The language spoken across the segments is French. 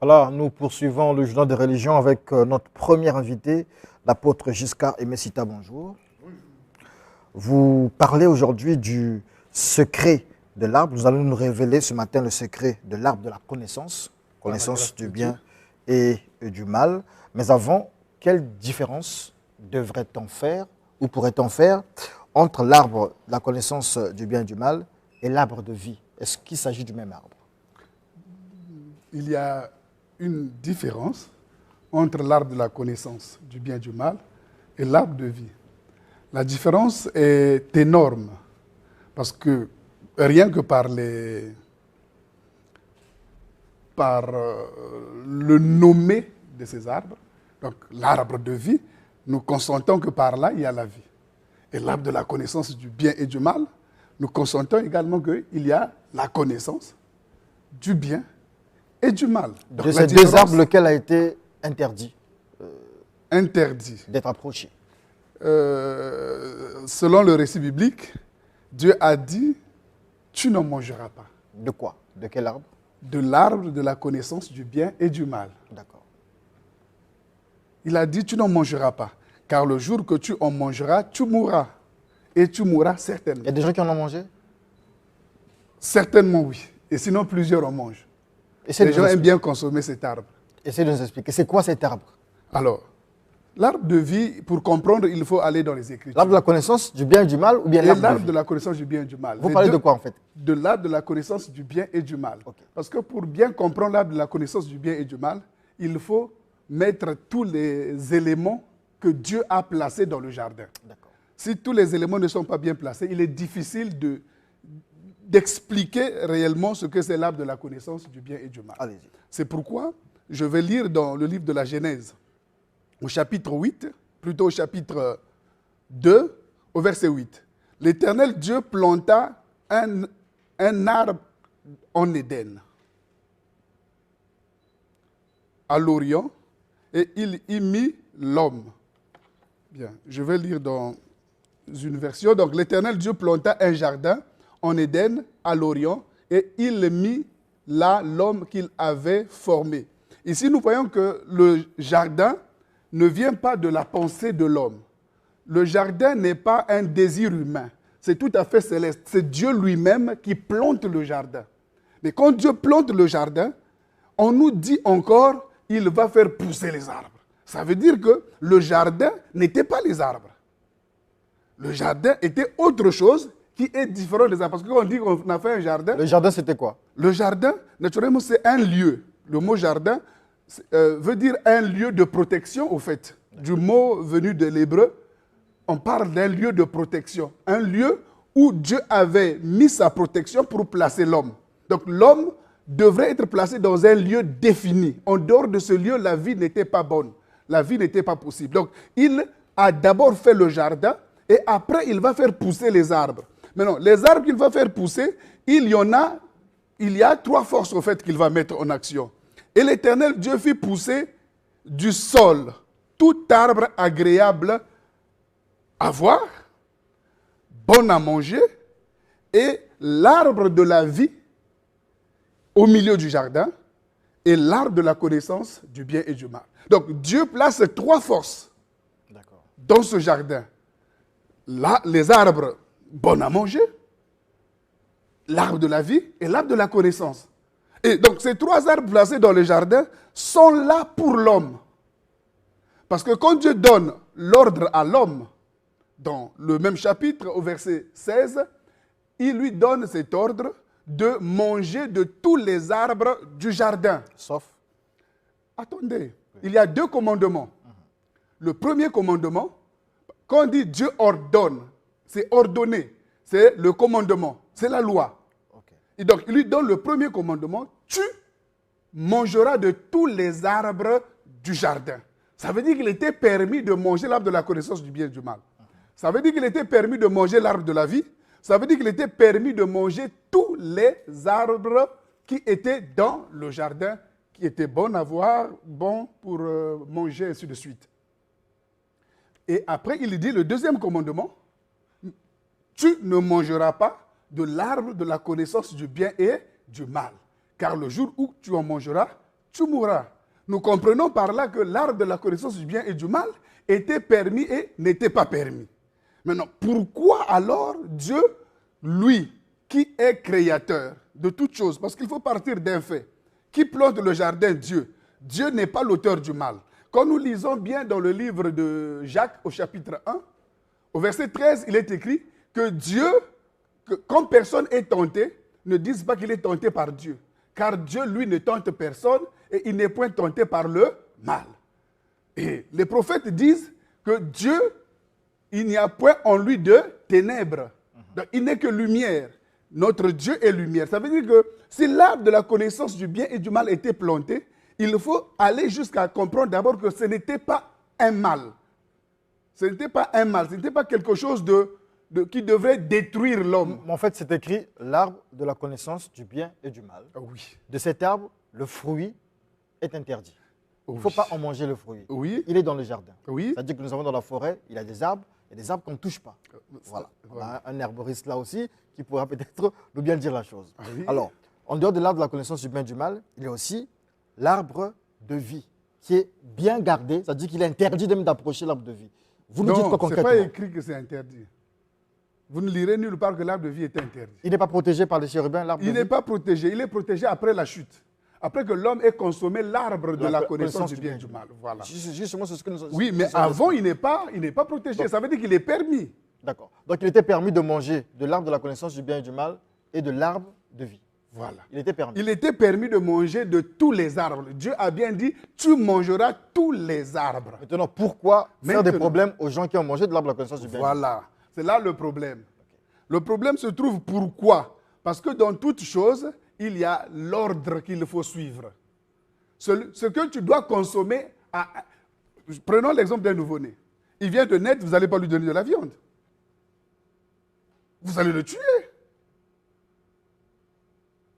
Alors, nous poursuivons le journal de religion avec notre premier invité, l'apôtre Giscard Aimé Sita. Bonjour. Vous parlez aujourd'hui du secret de l'arbre. Nous allons nous révéler ce matin le secret de l'arbre de la connaissance, connaissance du bien et du mal. Mais avant, quelle différence devrait-on faire ou pourrait-on faire entre l'arbre de la connaissance du bien et du mal et l'arbre de vie? Est-ce qu'il s'agit du même arbre? Il y a une différence entre l'arbre de la connaissance du bien et du mal et l'arbre de vie. La différence est énorme parce que rien que par le nommé de ces arbres, donc l'arbre de vie, nous consentons que par là, il y a la vie. Et l'arbre de la connaissance du bien et du mal, nous consentons également qu'il y a la connaissance du bien et du mal. Donc, de ces deux arbres, lequel a été interdit d'être approché? Selon le récit biblique, Dieu a dit, tu n'en mangeras pas. De quoi? De quel arbre? De l'arbre de la connaissance du bien et du mal. D'accord. Il a dit, tu n'en mangeras pas, car le jour que tu en mangeras, tu mourras. Et tu mourras certainement. Il y a des gens qui en ont mangé? Certainement oui. Et sinon, plusieurs en mangent. Les gens aiment bien consommer cet arbre. Essayez de nous expliquer. C'est quoi cet arbre? Alors, l'arbre de vie, pour comprendre, il faut aller dans les Écritures. L'arbre de la connaissance du bien et du mal ou bien l'arbre de la connaissance du bien et du mal. Vous parlez de quoi en fait? De l'arbre de la connaissance du bien et du mal. Okay. Parce que pour bien comprendre l'arbre de la connaissance du bien et du mal, il faut mettre tous les éléments que Dieu a placés dans le jardin. Si tous les éléments ne sont pas bien placés, il est difficile d'expliquer réellement ce que c'est l'arbre de la connaissance du bien et du mal. Allez-y. C'est pourquoi je vais lire dans le livre de la Genèse, au chapitre 8, plutôt au chapitre 2, au verset 8. L'Éternel Dieu planta un arbre en Éden, à l'Orient, et il y mit l'homme. Bien, je vais lire dans une version. Donc, l'Éternel Dieu planta un jardin en Éden, à l'Orient, et il mit là l'homme qu'il avait formé. Ici, nous voyons que le jardin ne vient pas de la pensée de l'homme. Le jardin n'est pas un désir humain. C'est tout à fait céleste. C'est Dieu lui-même qui plante le jardin. Mais quand Dieu plante le jardin, on nous dit encore, il va faire pousser les arbres. Ça veut dire que le jardin n'était pas les arbres. Le jardin était autre chose qui est différent des arbres. Parce que quand on dit qu'on a fait un jardin... Le jardin, c'était quoi? Le jardin, naturellement, c'est un lieu. Le mot jardin veut dire un lieu de protection, au fait. Du mot venu de l'hébreu, on parle d'un lieu de protection. Un lieu où Dieu avait mis sa protection pour placer l'homme. Donc l'homme devrait être placé dans un lieu défini. En dehors de ce lieu, la vie n'était pas bonne. La vie n'était pas possible. Donc il a d'abord fait le jardin et après il va faire pousser les arbres. Maintenant, les arbres qu'il va faire pousser, il y a trois forces au fait qu'il va mettre en action. Et l'Éternel Dieu fit pousser du sol tout arbre agréable à voir, bon à manger, et l'arbre de la vie au milieu du jardin, et l'arbre de la connaissance du bien et du mal. Donc Dieu place trois forces dans ce jardin. Là, les arbres bons à manger, l'arbre de la vie et l'arbre de la connaissance. Et donc ces trois arbres placés dans le jardin sont là pour l'homme. Parce que quand Dieu donne l'ordre à l'homme, dans le même chapitre, au verset 16, il lui donne cet ordre de manger de tous les arbres du jardin. Sauf? Attendez, il y a deux commandements. Le premier commandement, quand on dit Dieu ordonne, c'est ordonné, c'est le commandement, c'est la loi. Et donc, il lui donne le premier commandement, tu mangeras de tous les arbres du jardin. Ça veut dire qu'il était permis de manger l'arbre de la connaissance du bien et du mal. Ça veut dire qu'il était permis de manger l'arbre de la vie. Ça veut dire qu'il était permis de manger tous les arbres qui étaient dans le jardin, qui étaient bons à voir, bons pour manger, ainsi de suite. Et après, il dit le deuxième commandement, tu ne mangeras pas de l'arbre de la connaissance du bien et du mal. Car le jour où tu en mangeras, tu mourras. Nous comprenons par là que l'arbre de la connaissance du bien et du mal était permis et n'était pas permis. Maintenant, pourquoi alors Dieu, lui, qui est créateur de toutes choses, parce qu'il faut partir d'un fait, qui plante le jardin, Dieu n'est pas l'auteur du mal. Quand nous lisons bien dans le livre de Jacques au chapitre 1, au verset 13, il est écrit que Dieu, quand personne est tenté, ne dise pas qu'il est tenté par Dieu. Car Dieu, lui, ne tente personne et il n'est point tenté par le mal. Et les prophètes disent que Dieu, il n'y a point en lui de ténèbres. Donc, il n'est que lumière. Notre Dieu est lumière. Ça veut dire que si l'arbre de la connaissance du bien et du mal était planté, il faut aller jusqu'à comprendre d'abord que ce n'était pas un mal. Ce n'était pas un mal, ce n'était pas quelque chose qui devrait détruire l'homme. En fait, c'est écrit l'arbre de la connaissance du bien et du mal. Oui. De cet arbre, le fruit est interdit. Il ne faut pas en manger le fruit. Oui. Il est dans le jardin. Oui. C'est-à-dire que nous avons dans la forêt, il y a des arbres qu'on ne touche pas. Voilà. On a un herboriste là aussi qui pourra peut-être nous bien dire la chose. Oui. Alors, en dehors de l'arbre de la connaissance du bien et du mal, il y a aussi l'arbre de vie qui est bien gardé. C'est-à-dire qu'il est interdit même d'approcher l'arbre de vie. Vous nous dites quoi concrètement? Non, ce n'est pas écrit que c'est interdit. Vous ne lirez nulle part que l'arbre de vie est interdit. Il n'est pas protégé par les chérubins, l'arbre de vie? Il n'est pas protégé. Il est protégé après la chute. Après que l'homme ait consommé l'arbre de la connaissance du bien et du mal. Voilà. Justement, c'est ce que nous Oui, mais avant, il n'est pas protégé. Donc, ça veut dire qu'il est permis. D'accord. Donc, il était permis de manger de l'arbre de la connaissance du bien et du mal et de l'arbre de vie. Voilà. Il était permis. Il était permis de manger de tous les arbres. Dieu a bien dit, tu mangeras tous les arbres. Maintenant, pourquoi faire des problèmes aux gens qui ont mangé de l'arbre de la connaissance du bien et du mal? Voilà. C'est là le problème. Okay. Le problème se trouve pourquoi? Parce que dans toute chose, il y a l'ordre qu'il faut suivre. Ce que tu dois consommer, prenons l'exemple d'un nouveau-né. Il vient de naître, vous n'allez pas lui donner de la viande. Vous allez le tuer.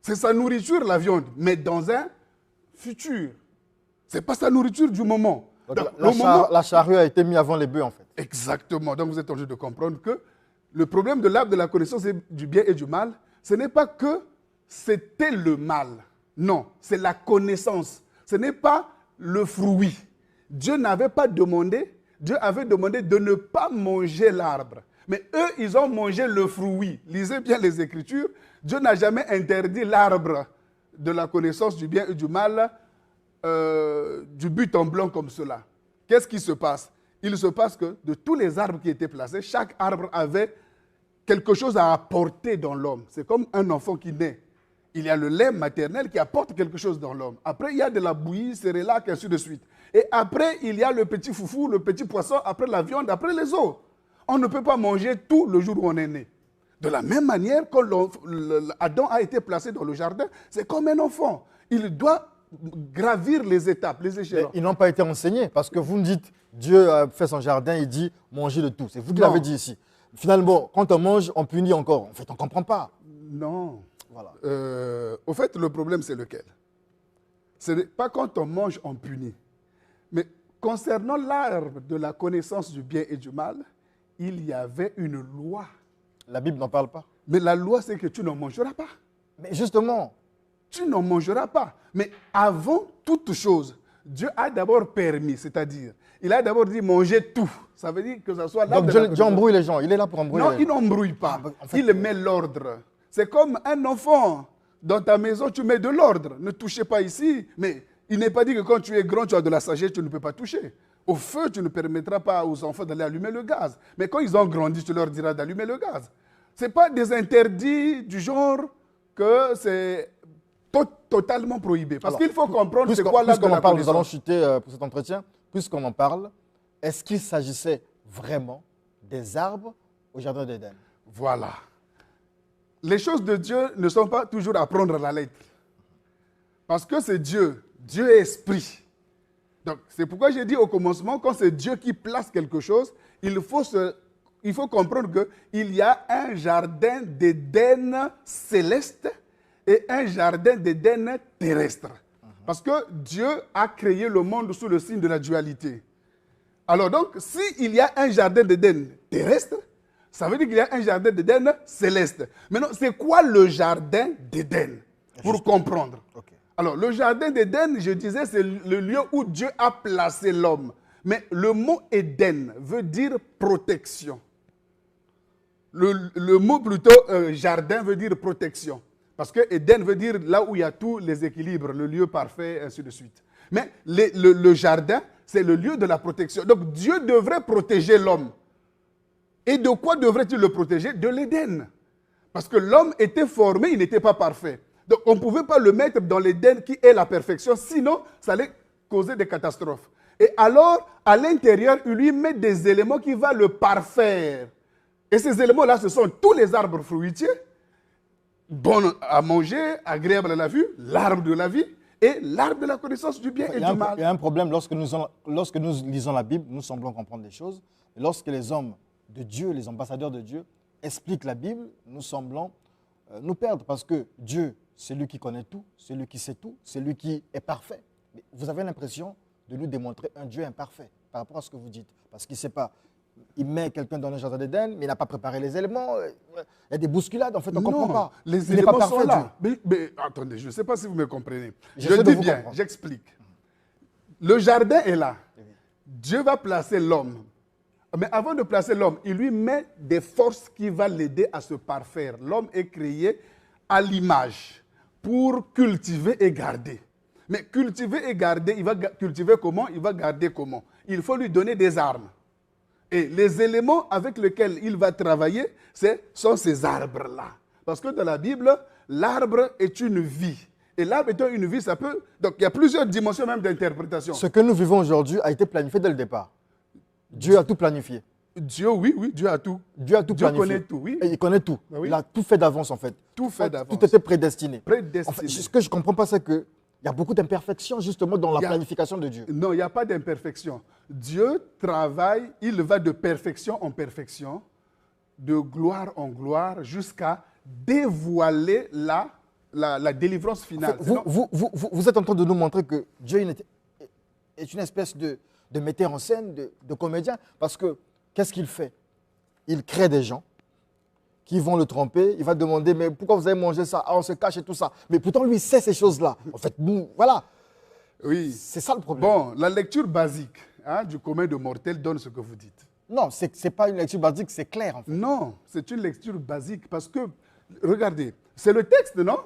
C'est sa nourriture, la viande, mais dans un futur. Ce n'est pas sa nourriture du moment. Donc, la charrue a été mise avant les bœufs, en fait. Exactement. Donc, vous êtes obligé de comprendre que le problème de l'arbre de la connaissance du bien et du mal, ce n'est pas que c'était le mal. Non, c'est la connaissance. Ce n'est pas le fruit. Dieu n'avait pas demandé, Dieu avait demandé de ne pas manger l'arbre. Mais eux, ils ont mangé le fruit. Lisez bien les Écritures. Dieu n'a jamais interdit l'arbre de la connaissance du bien et du mal du but en blanc comme cela. Qu'est-ce qui se passe? Il se passe que de tous les arbres qui étaient placés, chaque arbre avait quelque chose à apporter dans l'homme. C'est comme un enfant qui naît. Il y a le lait maternel qui apporte quelque chose dans l'homme. Après, il y a de la bouillie, cérélac, ainsi de suite. Et après, il y a le petit foufou, le petit poisson, après la viande, après les os. On ne peut pas manger tout le jour où on est né. De la même manière, quand Adam a été placé dans le jardin, c'est comme un enfant. Il doit gravir les étapes, les échelons. Mais ils n'ont pas été enseignés, parce que vous me dites, Dieu a fait son jardin, il dit manger de tout. C'est vous qui l'avez dit ici. Finalement, quand on mange, on punit encore. En fait, on ne comprend pas. Non. Voilà. Au fait, le problème, c'est lequel? Ce n'est pas quand on mange, on punit. Mais concernant l'arbre de la connaissance du bien et du mal, il y avait une loi. La Bible n'en parle pas. Mais la loi, c'est que tu n'en mangeras pas. Mais justement. Tu n'en mangeras pas. Mais avant toute chose, Dieu a d'abord permis, c'est-à-dire, il a d'abord dit manger tout. Ça veut dire que ça soit là. Donc Dieu embrouille les gens. Il est là pour embrouiller les gens. Non, il n'embrouille pas. En fait, il met l'ordre. C'est comme un enfant. Dans ta maison, tu mets de l'ordre. Ne touchez pas ici. Mais il n'est pas dit que quand tu es grand, tu as de la sagesse, tu ne peux pas toucher. Au feu, tu ne permettras pas aux enfants d'aller allumer le gaz. Mais quand ils ont grandi, tu leur diras d'allumer le gaz. Ce n'est pas des interdits du genre que c'est totalement prohibé. Parce qu'il faut comprendre c'est quoi l'arbre de la connaissance. Nous allons chuter pour cet entretien. Puisqu'on en parle, est-ce qu'il s'agissait vraiment des arbres au jardin d'Éden? Voilà. Les choses de Dieu ne sont pas toujours à prendre à la lettre. Parce que c'est Dieu. Dieu est esprit. Donc, c'est pourquoi j'ai dit au commencement, quand c'est Dieu qui place quelque chose, il faut comprendre qu'il y a un jardin d'Éden céleste et un jardin d'Éden terrestre. Parce que Dieu a créé le monde sous le signe de la dualité. Alors donc, s'il y a un jardin d'Éden terrestre, ça veut dire qu'il y a un jardin d'Éden céleste. Maintenant, c'est quoi le jardin d'Éden? Pour comprendre. Okay. Alors, le jardin d'Éden, je disais, c'est le lieu où Dieu a placé l'homme. Mais le mot Éden veut dire protection. Le mot plutôt jardin veut dire protection. Parce que Éden veut dire là où il y a tous les équilibres, le lieu parfait, ainsi de suite. Mais le jardin, c'est le lieu de la protection. Donc Dieu devrait protéger l'homme. Et de quoi devrait-il le protéger? De l'Éden. Parce que l'homme était formé, il n'était pas parfait. Donc on ne pouvait pas le mettre dans l'Éden qui est la perfection, sinon ça allait causer des catastrophes. Et alors, à l'intérieur, il lui met des éléments qui vont le parfaire. Et ces éléments-là, ce sont tous les arbres fruitiers, bons à manger, agréables à la vue, l'arbre de la vie et l'arbre de la connaissance du bien et du mal. Il y a un problème lorsque nous lisons la Bible, nous semblons comprendre des choses. Et lorsque les hommes de Dieu, les ambassadeurs de Dieu, expliquent la Bible, nous semblons nous perdre parce que Dieu, c'est lui qui connaît tout, c'est lui qui sait tout, c'est lui qui est parfait. Mais vous avez l'impression de nous démontrer un Dieu imparfait par rapport à ce que vous dites. Parce qu'il ne sait pas. Il met quelqu'un dans le jardin d'Éden, mais il n'a pas préparé les éléments. Il y a des bousculades, en fait, on ne comprend pas. Les éléments sont là. Mais attendez, je ne sais pas si vous me comprenez. Je dis bien, j'explique. Le jardin est là. Dieu va placer l'homme. Mais avant de placer l'homme, il lui met des forces qui vont l'aider à se parfaire. L'homme est créé à l'image pour cultiver et garder. Mais cultiver et garder, il va cultiver comment? Il va garder comment? Il faut lui donner des armes. Et les éléments avec lesquels il va travailler, sont ces arbres-là. Parce que dans la Bible, l'arbre est une vie. Et l'arbre étant une vie, ça peut... Donc il y a plusieurs dimensions même d'interprétation. Ce que nous vivons aujourd'hui a été planifié dès le départ. Dieu a tout planifié. Dieu, oui, Dieu a tout. Dieu a tout planifié. Dieu connaît tout, oui. Et il connaît tout. Oui. Il a tout fait d'avance, en fait. Tout fait d'avance. Tout était prédestiné. Prédestiné. En fait, ce que je ne comprends pas, c'est qu'il y a beaucoup d'imperfections, justement, dans la planification de Dieu. Non, il n'y a pas d'imperfection. Dieu travaille, il va de perfection en perfection, de gloire en gloire, jusqu'à dévoiler la délivrance finale. En fait, vous êtes en train de nous montrer que Dieu est une espèce de metteur en scène, de comédien, parce que qu'est-ce qu'il fait? Il crée des gens qui vont le tromper, il va demander, mais pourquoi vous avez mangé ça? Ah, on se cache et tout ça. Mais pourtant, lui, il sait ces choses-là. En fait, nous, voilà. Oui. C'est ça le problème. Bon, la lecture basique du commun de mortels donne ce que vous dites. Non, ce n'est pas une lecture basique, c'est clair, en fait. Non, c'est une lecture basique parce que, regardez, c'est le texte, non?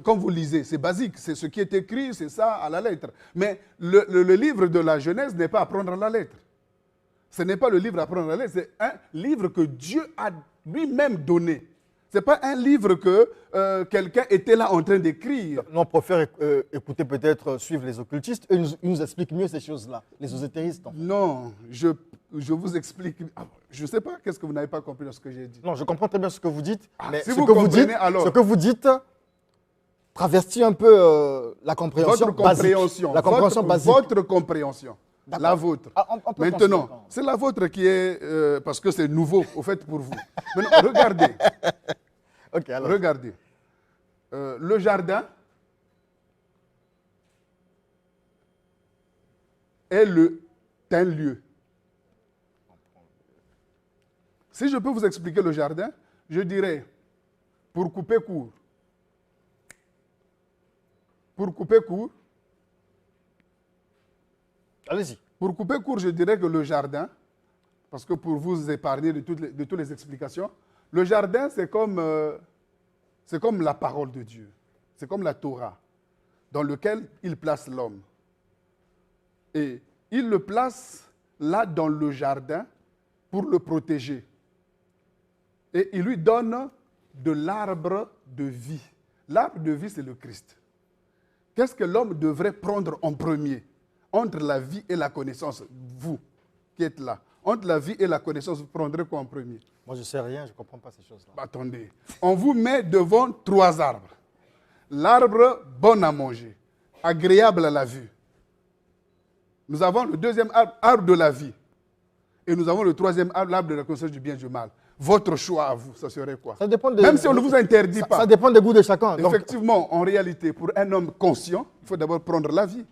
Quand vous lisez, c'est basique, c'est ce qui est écrit, c'est ça à la lettre. Mais le livre de la Genèse n'est pas à prendre à la lettre. Ce n'est pas le livre à prendre à la lettre, c'est un livre que Dieu a lui-même donné. Ce n'est pas un livre que quelqu'un était là en train d'écrire. Non, on préfère écouter peut-être, suivre les occultistes. Eux, ils nous expliquent mieux ces choses-là, les ésotéristes. En fait. Non, je vous explique. Je ne sais pas, qu'est-ce que vous n'avez pas compris dans ce que j'ai dit. Non, je comprends très bien ce que vous dites. Mais si vous comprenez, alors... Ce que vous dites travestit un peu la compréhension basique. La compréhension basique. Votre compréhension. La vôtre. Maintenant, c'est la vôtre qui est... parce que c'est nouveau, au fait, pour vous. Maintenant, regardez. Okay, alors. Regardez. Le jardin est un lieu. Si je peux vous expliquer le jardin, je dirais, pour couper court, allez-y. Pour couper court, je dirais que le jardin, parce que pour vous épargner de toutes les explications, le jardin, c'est comme la parole de Dieu. C'est comme la Torah, dans lequel il place l'homme. Et il le place là dans le jardin pour le protéger. Et il lui donne de l'arbre de vie. L'arbre de vie, c'est le Christ. Qu'est-ce que l'homme devrait prendre en premier? Entre la vie et la connaissance, vous qui êtes là, entre la vie et la connaissance, vous prendrez quoi en premier? Moi, je ne sais rien, je ne comprends pas ces choses-là. Attendez, on vous met devant 3 arbres. L'arbre bon à manger, agréable à la vue. Nous avons le deuxième arbre, arbre de la vie. Et nous avons le troisième arbre, l'arbre de la connaissance du bien et du mal. Votre choix à vous, ça serait quoi? Ça dépend Même si on ne vous interdit pas. Ça dépend des goûts de chacun. Effectivement, en réalité, pour un homme conscient, il faut d'abord prendre la vie.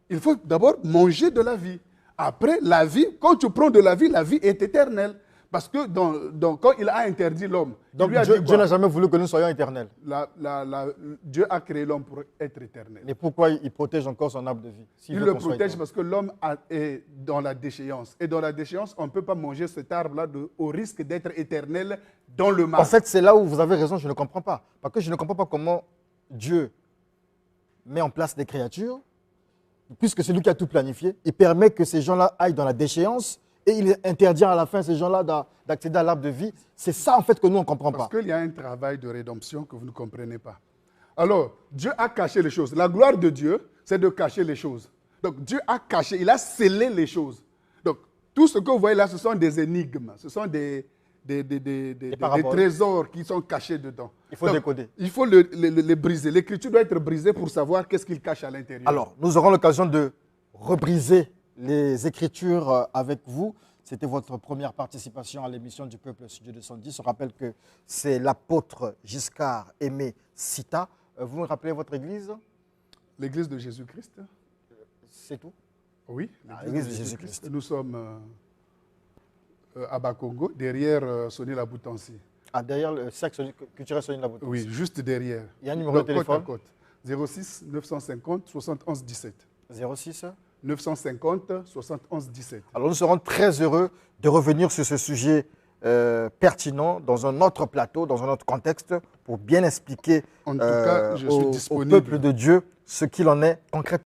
Il faut d'abord manger de la vie. Après, la vie, quand tu prends de la vie est éternelle. Parce que quand il a interdit l'homme, il Donc lui a Dieu, dit Dieu quoi? n'a jamais voulu que nous soyons éternels. Dieu a créé l'homme pour être éternel. Mais pourquoi il protège encore son arbre de vie s'il Il veut le qu'on soit protège éternel? parce que l'homme est dans la déchéance. Et dans la déchéance, on ne peut pas manger cet arbre-là au risque d'être éternel dans le mal. En fait, c'est là où vous avez raison, je ne comprends pas. Parce que je ne comprends pas comment Dieu met en place des créatures, puisque c'est lui qui a tout planifié, il permet que ces gens-là aillent dans la déchéance et il interdit à la fin ces gens-là d'accéder à l'arbre de vie. C'est ça en fait que nous on ne comprend Parce pas. qu'il y a un travail de rédemption que vous ne comprenez pas. Alors, Dieu a caché les choses. La gloire de Dieu, c'est de cacher les choses. Donc, Dieu a caché, il a scellé les choses. Donc, tout ce que vous voyez là, ce sont des énigmes. Ce sont des trésors qui sont cachés dedans. Il faut Donc, décoder. Il faut les briser. L'écriture doit être brisée pour savoir qu'est-ce qu'il cache à l'intérieur. Alors, nous aurons l'occasion de rebriser les Écritures avec vous. C'était votre première participation à l'émission du Peuple Studio 210. On rappelle que c'est l'apôtre Giscard Aimé Sita. Vous me rappelez votre église? L'église de Jésus-Christ? C'est tout? Oui, l'église de Jésus-Christ. Nous sommes à Bakongo, derrière Sonny Laboutansi. Ah, derrière le cercle culturel Sonny Laboutansi. Oui, juste derrière. Il y a un numéro de téléphone? Côte à côte. 06 950 71 17. 06 950 71 17. Alors nous serons très heureux de revenir sur ce sujet pertinent dans un autre plateau, dans un autre contexte, pour bien expliquer En tout cas, je suis au disponible. peuple de Dieu ce qu'il en est concrètement.